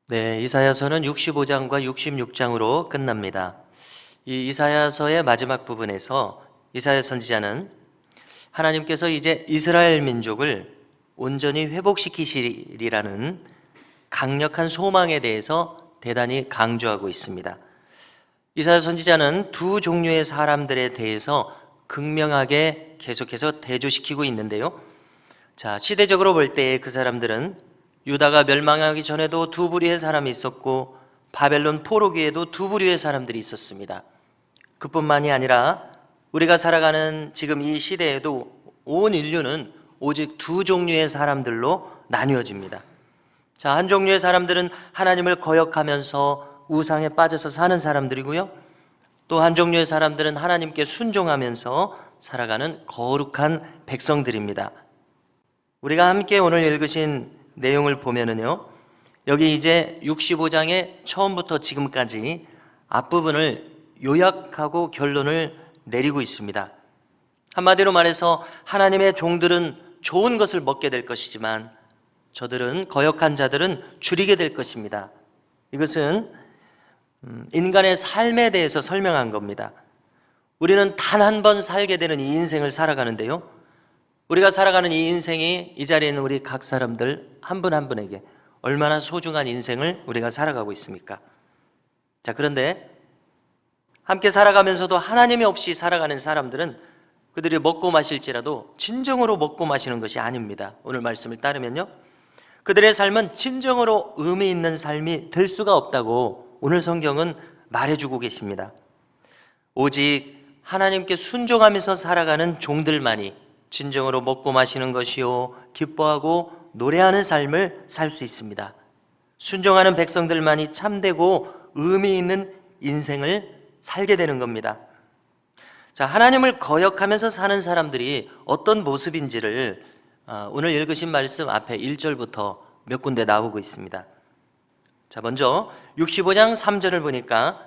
네, 이사야서는 65장과 66장으로 끝납니다. 이 이사야서의 마지막 부분에서 이사야 선지자는 하나님께서 이제 이스라엘 민족을 온전히 회복시키시리라는 강력한 소망에 대해서 대단히 강조하고 있습니다. 이사야 선지자는 두 종류의 사람들에 대해서 극명하게 계속해서 대조시키고 있는데요. 자, 시대적으로 볼 때 그 사람들은 유다가 멸망하기 전에도 두 부류의 사람이 있었고 바벨론 포로기에도 두 부류의 사람들이 있었습니다. 그뿐만이 아니라 우리가 살아가는 지금 이 시대에도 온 인류는 오직 두 종류의 사람들로 나뉘어집니다. 자, 한 종류의 사람들은 하나님을 거역하면서 우상에 빠져서 사는 사람들이고요. 또 한 종류의 사람들은 하나님께 순종하면서 살아가는 거룩한 백성들입니다. 우리가 함께 오늘 읽으신 내용을 보면은요, 여기 이제 65장의 처음부터 지금까지 앞부분을 요약하고 결론을 내리고 있습니다. 한마디로 말해서 하나님의 종들은 좋은 것을 먹게 될 것이지만 저들은 거역한 자들은 줄이게 될 것입니다. 이것은 인간의 삶에 대해서 설명한 겁니다. 우리는 단 한 번 살게 되는 이 인생을 살아가는데요, 우리가 살아가는 이 인생이 이 자리에 있는 우리 각 사람들 한 분 한 분에게 얼마나 소중한 인생을 우리가 살아가고 있습니까? 자, 그런데 함께 살아가면서도 하나님이 없이 살아가는 사람들은 그들이 먹고 마실지라도 진정으로 먹고 마시는 것이 아닙니다. 오늘 말씀을 따르면요, 그들의 삶은 진정으로 의미 있는 삶이 될 수가 없다고 오늘 성경은 말해주고 계십니다. 오직 하나님께 순종하면서 살아가는 종들만이 진정으로 먹고 마시는 것이요 기뻐하고 노래하는 삶을 살 수 있습니다. 순종하는 백성들만이 참되고 의미 있는 인생을 살게 되는 겁니다. 자, 하나님을 거역하면서 사는 사람들이 어떤 모습인지를 오늘 읽으신 말씀 앞에 1절부터 몇 군데 나오고 있습니다. 자, 먼저 65장 3절을 보니까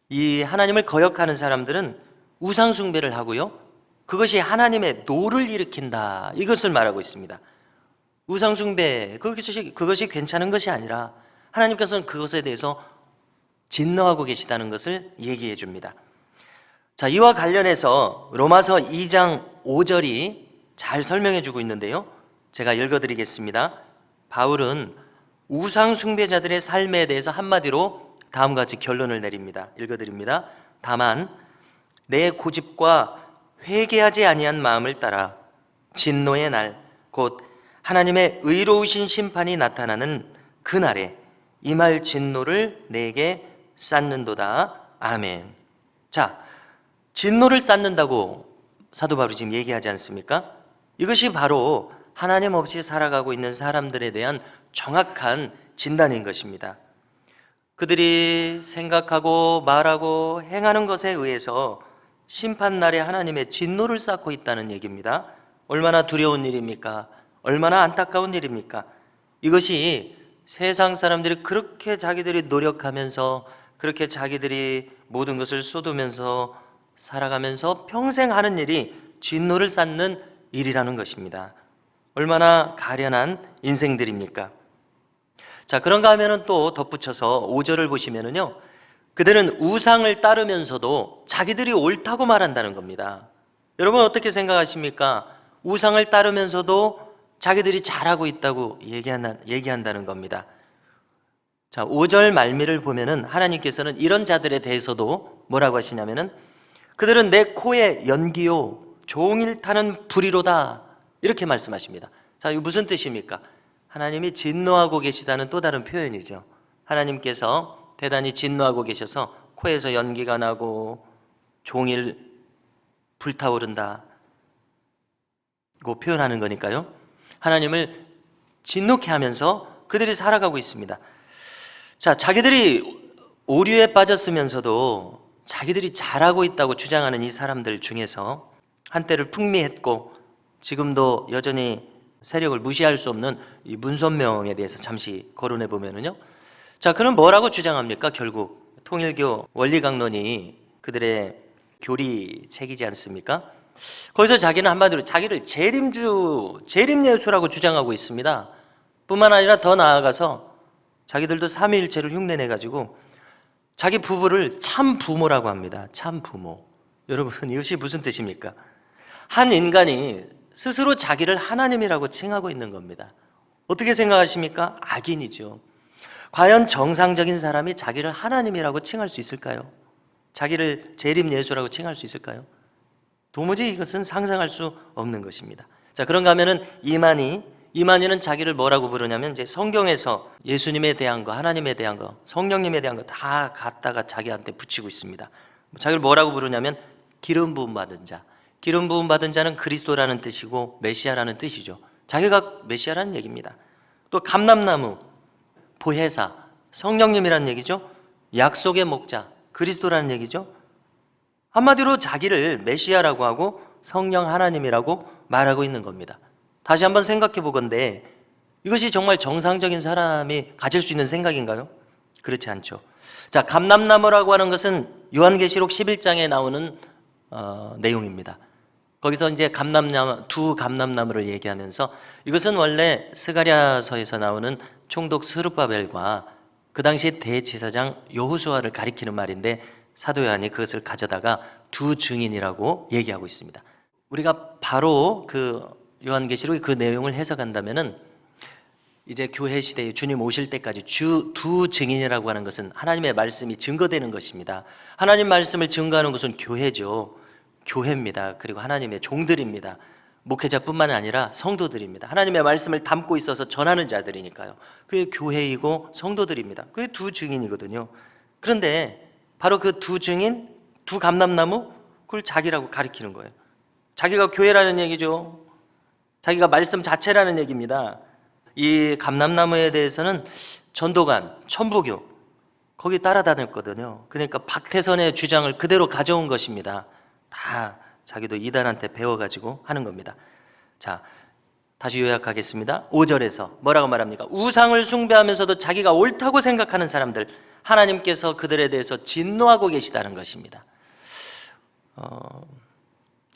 이 하나님을 거역하는 사람들은 우상 숭배를 하고요, 그것이 하나님의 노를 일으킨다, 이것을 말하고 있습니다. 우상 숭배, 그것이 괜찮은 것이 아니라 하나님께서는 그것에 대해서 진노하고 계시다는 것을 얘기해 줍니다. 자, 이와 관련해서 로마서 2장 5절이 잘 설명해 주고 있는데요, 제가 읽어드리겠습니다. 바울은 우상 숭배자들의 삶에 대해서 한마디로 다음과 같이 결론을 내립니다. 읽어드립니다. 다만 내 고집과 회개하지 아니한 마음을 따라 진노의 날, 곧 하나님의 의로우신 심판이 나타나는 그날에 임할 진노를 내게 쌓는도다. 아멘. 자, 진노를 쌓는다고 사도 바울이 지금 얘기하지 않습니까? 이것이 바로 하나님 없이 살아가고 있는 사람들에 대한 정확한 진단인 것입니다. 그들이 생각하고 말하고 행하는 것에 의해서 심판날에 하나님의 진노를 쌓고 있다는 얘기입니다. 얼마나 두려운 일입니까? 얼마나 안타까운 일입니까? 이것이 세상 사람들이 그렇게 자기들이 노력하면서, 그렇게 자기들이 모든 것을 쏟으면서 살아가면서 평생 하는 일이 진노를 쌓는 일이라는 것입니다. 얼마나 가련한 인생들입니까? 자, 그런가 하면은 또 덧붙여서 5절을 보시면은요, 그들은 우상을 따르면서도 자기들이 옳다고 말한다는 겁니다. 여러분 어떻게 생각하십니까? 우상을 따르면서도 자기들이 잘하고 있다고 얘기한다는 겁니다. 자, 5절 말미를 보면은 하나님께서는 이런 자들에 대해서도 뭐라고 하시냐면은 그들은 내 코에 연기요 종일 타는 불이로다, 이렇게 말씀하십니다. 자, 이거 무슨 뜻입니까? 하나님이 진노하고 계시다는 또 다른 표현이죠. 하나님께서 대단히 진노하고 계셔서 코에서 연기가 나고 종일 불타오른다고 표현하는 거니까요, 하나님을 진노케 하면서 그들이 살아가고 있습니다. 자, 자기들이 오류에 빠졌으면서도 자기들이 잘하고 있다고 주장하는 이 사람들 중에서 한때를 풍미했고 지금도 여전히 세력을 무시할 수 없는 이 문선명에 대해서 잠시 거론해 보면은요, 자, 그럼 뭐라고 주장합니까? 결국 통일교 원리강론이 그들의 교리책이지 않습니까? 거기서 자기는 한마디로 자기를 재림예수라고 주장하고 있습니다. 뿐만 아니라 더 나아가서 자기들도 삼위일체를 흉내내가지고 자기 부부를 참 부모라고 합니다. 참 부모. 여러분, 이것이 무슨 뜻입니까? 한 인간이 스스로 자기를 하나님이라고 칭하고 있는 겁니다. 어떻게 생각하십니까? 악인이죠. 과연 정상적인 사람이 자기를 하나님이라고 칭할 수 있을까요? 자기를 재림 예수라고 칭할 수 있을까요? 도무지 이것은 상상할 수 없는 것입니다. 자, 그런가 하면은 이만희는 자기를 뭐라고 부르냐면 이제 성경에서 예수님에 대한 거, 하나님에 대한 거, 성령님에 대한 거 다 갖다가 자기한테 붙이고 있습니다. 자기를 뭐라고 부르냐면 기름 부음 받은 자. 기름 부음 받은 자는 그리스도라는 뜻이고 메시아라는 뜻이죠. 자기가 메시아라는 얘기입니다. 또 감람나무, 보혜사, 성령님이라는 얘기죠. 약속의 목자, 그리스도라는 얘기죠. 한마디로 자기를 메시아라고 하고 성령 하나님이라고 말하고 있는 겁니다. 다시 한번 생각해 보건대 이것이 정말 정상적인 사람이 가질 수 있는 생각인가요? 그렇지 않죠. 자, 감람나무라고 하는 것은 요한계시록 11장에 나오는 내용입니다. 거기서 이제 두 감람나무를 얘기하면서 이것은 원래 스가랴서에서 나오는 총독 스룹바벨과 그 당시 대지사장 여호수아를 가리키는 말인데 사도 요한이 그것을 가져다가 두 증인이라고 얘기하고 있습니다. 우리가 바로 그 요한계시록의 그 내용을 해석한다면은 이제 교회 시대에 주님 오실 때까지 두 증인이라고 하는 것은 하나님의 말씀이 증거되는 것입니다. 하나님 말씀을 증거하는 것은 교회죠. 교회입니다. 그리고 하나님의 종들입니다. 목회자뿐만 아니라 성도들입니다. 하나님의 말씀을 담고 있어서 전하는 자들이니까요. 그게 교회이고 성도들입니다. 그게 두 증인이거든요. 그런데 바로 그 두 증인, 두 감람나무, 그걸 자기라고 가리키는 거예요. 자기가 교회라는 얘기죠. 자기가 말씀 자체라는 얘기입니다. 이 감람나무에 대해서는 전도관, 천부교 거기 따라다녔거든요. 그러니까 박태선의 주장을 그대로 가져온 것입니다. 다 자기도 이단한테 배워가지고 하는 겁니다. 자, 다시 요약하겠습니다. 5절에서 뭐라고 말합니까? 우상을 숭배하면서도 자기가 옳다고 생각하는 사람들, 하나님께서 그들에 대해서 진노하고 계시다는 것입니다.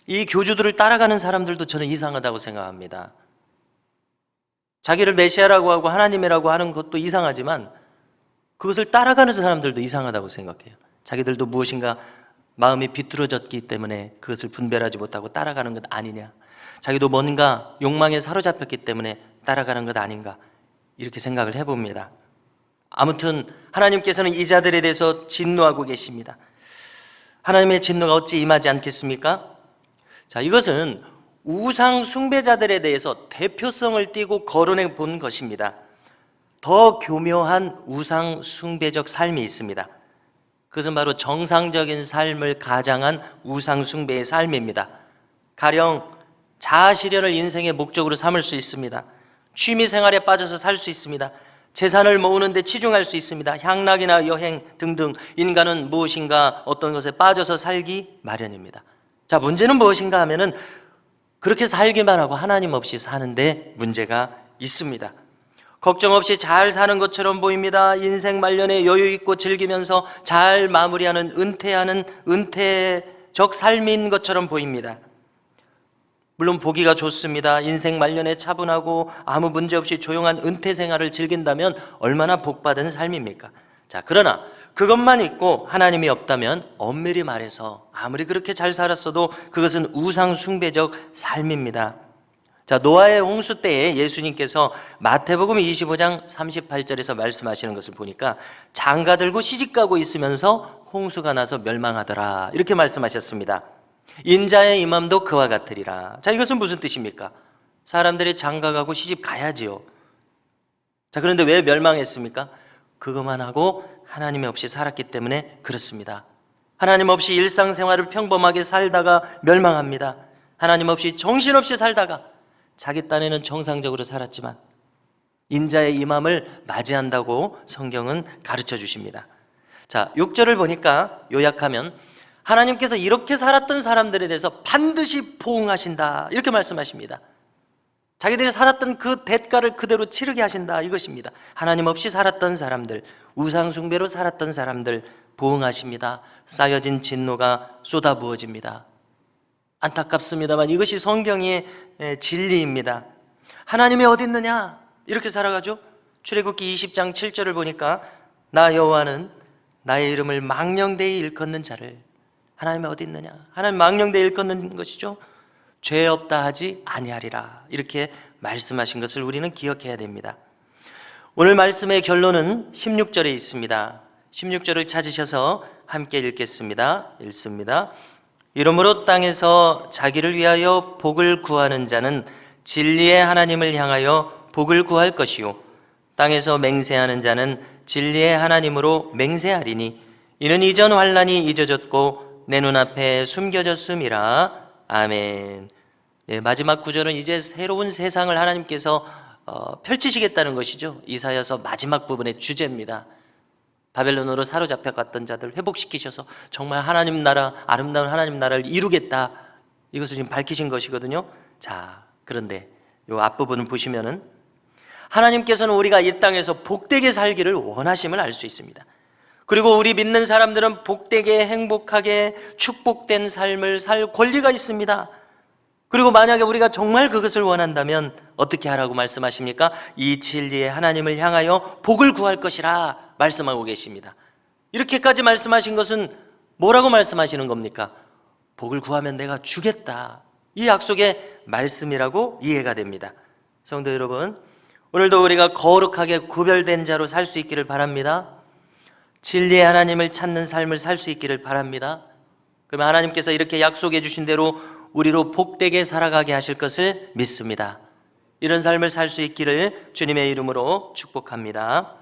이 교주들을 따라가는 사람들도 저는 이상하다고 생각합니다. 자기를 메시아라고 하고 하나님이라고 하는 것도 이상하지만 그것을 따라가는 사람들도 이상하다고 생각해요. 자기들도 무엇인가 마음이 비뚤어졌기 때문에 그것을 분별하지 못하고 따라가는 것 아니냐, 자기도 뭔가 욕망에 사로잡혔기 때문에 따라가는 것 아닌가, 이렇게 생각을 해봅니다. 아무튼 하나님께서는 이 자들에 대해서 진노하고 계십니다. 하나님의 진노가 어찌 임하지 않겠습니까? 자, 이것은 우상 숭배자들에 대해서 대표성을 띠고 거론해 본 것입니다. 더 교묘한 우상 숭배적 삶이 있습니다. 그것은 바로 정상적인 삶을 가장한 우상 숭배의 삶입니다. 가령 자아 실현을 인생의 목적으로 삼을 수 있습니다. 취미 생활에 빠져서 살 수 있습니다. 재산을 모으는 데 치중할 수 있습니다. 향락이나 여행 등등 인간은 무엇인가 어떤 것에 빠져서 살기 마련입니다. 자, 문제는 무엇인가 하면은 그렇게 살기만 하고 하나님 없이 사는데 문제가 있습니다. 걱정 없이 잘 사는 것처럼 보입니다. 인생 말년에 여유 있고 즐기면서 잘 마무리하는 은퇴적 삶인 것처럼 보입니다. 물론 보기가 좋습니다. 인생 말년에 차분하고 아무 문제 없이 조용한 은퇴 생활을 즐긴다면 얼마나 복받은 삶입니까? 자, 그러나 그것만 있고 하나님이 없다면 엄밀히 말해서 아무리 그렇게 잘 살았어도 그것은 우상 숭배적 삶입니다. 자, 노아의 홍수 때에 예수님께서 마태복음 25장 38절에서 말씀하시는 것을 보니까 장가 들고 시집가고 있으면서 홍수가 나서 멸망하더라, 이렇게 말씀하셨습니다. 인자의 임함도 그와 같으리라. 자, 이것은 무슨 뜻입니까? 사람들이 장가 가고 시집 가야지요. 자, 그런데 왜 멸망했습니까? 그것만 하고 하나님이 없이 살았기 때문에 그렇습니다. 하나님 없이 일상생활을 평범하게 살다가 멸망합니다. 하나님 없이 정신없이 살다가 자기 딴에는 정상적으로 살았지만 인자의 임함을 맞이한다고 성경은 가르쳐 주십니다. 자, 6절을 보니까 요약하면 하나님께서 이렇게 살았던 사람들에 대해서 반드시 보응하신다, 이렇게 말씀하십니다. 자기들이 살았던 그 대가를 그대로 치르게 하신다, 이것입니다. 하나님 없이 살았던 사람들, 우상 숭배로 살았던 사람들 보응하십니다. 쌓여진 진노가 쏟아부어집니다. 안타깝습니다만 이것이 성경의 진리입니다. 하나님이 어디 있느냐, 이렇게 살아가죠. 출애굽기 20장 7절을 보니까 나 여호와는 나의 이름을 망령되이 일컫는 자를, 하나님이 어디 있느냐? 하나님 망령되이 일컫는 것이죠. 죄 없다 하지 아니하리라, 이렇게 말씀하신 것을 우리는 기억해야 됩니다. 오늘 말씀의 결론은 16절에 있습니다. 16절을 찾으셔서 함께 읽겠습니다. 읽습니다. 이러므로 땅에서 자기를 위하여 복을 구하는 자는 진리의 하나님을 향하여 복을 구할 것이요, 땅에서 맹세하는 자는 진리의 하나님으로 맹세하리니 이는 이전 환난이 잊어졌고 내 눈앞에 숨겨졌음이라. 아멘. 네, 마지막 구절은 이제 새로운 세상을 하나님께서 펼치시겠다는 것이죠. 이사야서 마지막 부분의 주제입니다. 바벨론으로 사로잡혀 갔던 자들 회복시키셔서 정말 하나님 나라, 아름다운 하나님 나라를 이루겠다, 이것을 지금 밝히신 것이거든요. 자, 그런데 이 앞부분을 보시면은 하나님께서는 우리가 이 땅에서 복되게 살기를 원하심을 알 수 있습니다. 그리고 우리 믿는 사람들은 복되게 행복하게 축복된 삶을 살 권리가 있습니다. 그리고 만약에 우리가 정말 그것을 원한다면 어떻게 하라고 말씀하십니까? 이 진리의 하나님을 향하여 복을 구할 것이라 말씀하고 계십니다. 이렇게까지 말씀하신 것은 뭐라고 말씀하시는 겁니까? 복을 구하면 내가 주겠다, 이 약속의 말씀이라고 이해가 됩니다. 성도 여러분, 오늘도 우리가 거룩하게 구별된 자로 살 수 있기를 바랍니다. 진리의 하나님을 찾는 삶을 살 수 있기를 바랍니다. 그러면 하나님께서 이렇게 약속해 주신 대로 우리로 복되게 살아가게 하실 것을 믿습니다. 이런 삶을 살 수 있기를 주님의 이름으로 축복합니다.